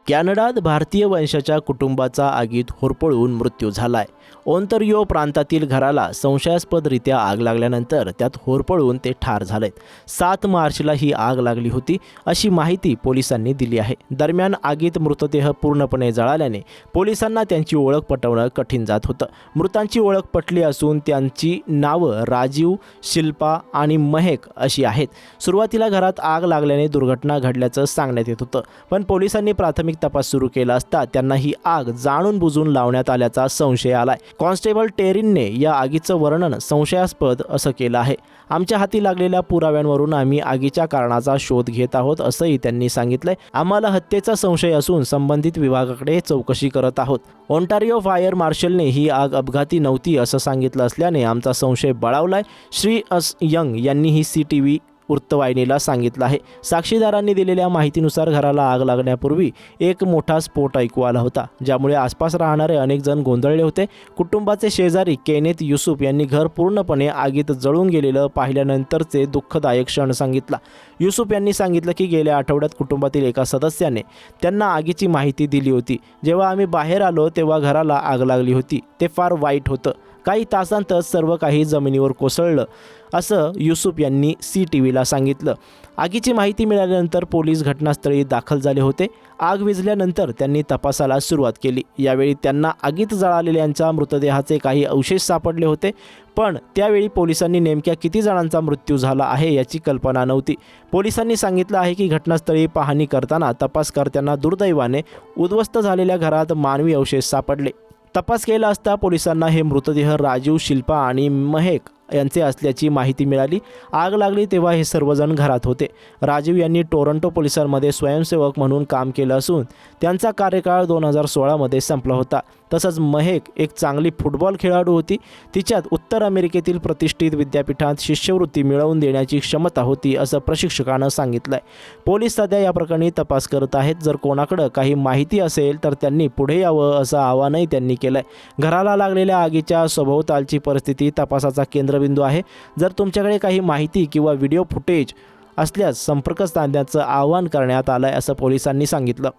कॅनडात भारतीय वंशाच्या कुटुंबाचा आगीत होरपळून मृत्यू झालाय। ओंटारियो प्रांतातील घराला संशयास्पदरित्या आग लागल्यानंतर त्यात होरपळून ते ठार झालेत। 7 मार्चला ही आग लागली होती अशी माहिती पोलिसांनी दिली आहे। दरम्यान आगीत मृतदेह पूर्णपणे जळाल्याने पोलिसांना त्यांची ओळख पटवणं कठीण जात होतं। मृतांची ओळख पटली असून त्यांची नावं राजीव, शिल्पा आणि महेक अशी आहेत। सुरुवातीला घरात आग लागल्याने दुर्घटना घडल्याचं सांगण्यात येत होतं, पण पोलिसांनी प्राथमिक तपास सुरू केला असता त्यांना ही आग जाणून बुजून लावण्यात आल्याचा संशय आलाय। कॉन्स्टेबल टेरिनने या आगीचं वर्णन संशयास्पद असं केलं आहे। आमच्या हाती लागलेल्या पुराव्यांवरून आम्ही आगीच्या कारणाचा शोध घेत आहोत असंही त्यांनी सांगितलंय। आम्हाला हत्येचा संशय असून संबंधित विभागाकडे चौकशी करत आहोत। ओंटारियो फायर मार्शलने ही आग अपघाती नव्हती असं सांगितलं असल्याने आमचा संशय बळावलाय। श्री एस यंग यांनी ही CTV वृत्तवाहिनीला सांगितलं आहे। साक्षीदारांनी दिलेल्या माहितीनुसार घराला आग लागण्यापूर्वी एक मोठा स्फोट ऐकू आला होता, ज्यामुळे आसपास राहणारे अनेक जण गोंधळले होते। कुटुंबाचे शेजारी केनेथ युसुफ यांनी घर पूर्णपणे आगीत जळून गेलेलं पाहिल्यानंतरचे दुःखदायक क्षण सांगितला। युसुफ यांनी सांगितलं की गेल्या आठवड्यात कुटुंबातील एका सदस्याने त्यांना आगीची माहिती दिली होती। जेव्हा आम्ही बाहेर आलो तेव्हा घराला आग लागली होती। ते फार वाईट होतं। काही तासांतच सर्व काही जमिनीवर कोसळलं असं युसुफ यांनी CTVला सांगितलं। आगीची माहिती मिळाल्यानंतर पोलीस घटनास्थळी दाखल झाले होते। आग विझल्यानंतर त्यांनी तपासाला सुरुवात केली। यावेळी त्यांना आगीत जळालेल्यांच्या मृतदेहाचे काही अवशेष सापडले होते, पण त्यावेळी पोलिसांनी नेमक्या किती जणांचा मृत्यू झाला आहे याची कल्पना नव्हती। पोलिसांनी सांगितलं आहे की घटनास्थळी पाहणी करताना तपासकर्त्यांना दुर्दैवाने उद्ध्वस्त झालेल्या घरात मानवी अवशेष सापडले। तपास केला असता पोलिसांना हे मृतदेह राजीव, शिल्पा आणि महेक यांचे असल्याची माहिती मिळाली। आग लागली तेव्हा हे सर्वजण घरात होते। राजीव यांनी टोरंटो पोलिसांमध्ये स्वयंसेवक म्हणून काम केलं असून त्यांचा कार्यकाळ 2016 मध्ये संपला होता। तसंच महेक एक चांगली फुटबॉल खेळाडू होती। तिच्यात उत्तर अमेरिकेतील प्रतिष्ठित विद्यापीठात शिष्यवृत्ती मिळवून देण्याची क्षमता होती असं प्रशिक्षकानं सांगितलंय। पोलीस सध्या या प्रकरणी तपास करत आहेत। जर कोणाकडे काही माहिती असेल तर त्यांनी पुढे यावं असं आवाहनही त्यांनी केलंय। घराला लागलेल्या आगीच्या सभोवतालची परिस्थिती तपासाचा केंद्रबिंदू आहे। जर तुमच्याकडे काही माहिती किंवा व्हिडिओ फुटेज असल्यास संपर्क साधण्याचं आवाहन करण्यात आलंय असं पोलिसांनी सांगितलं।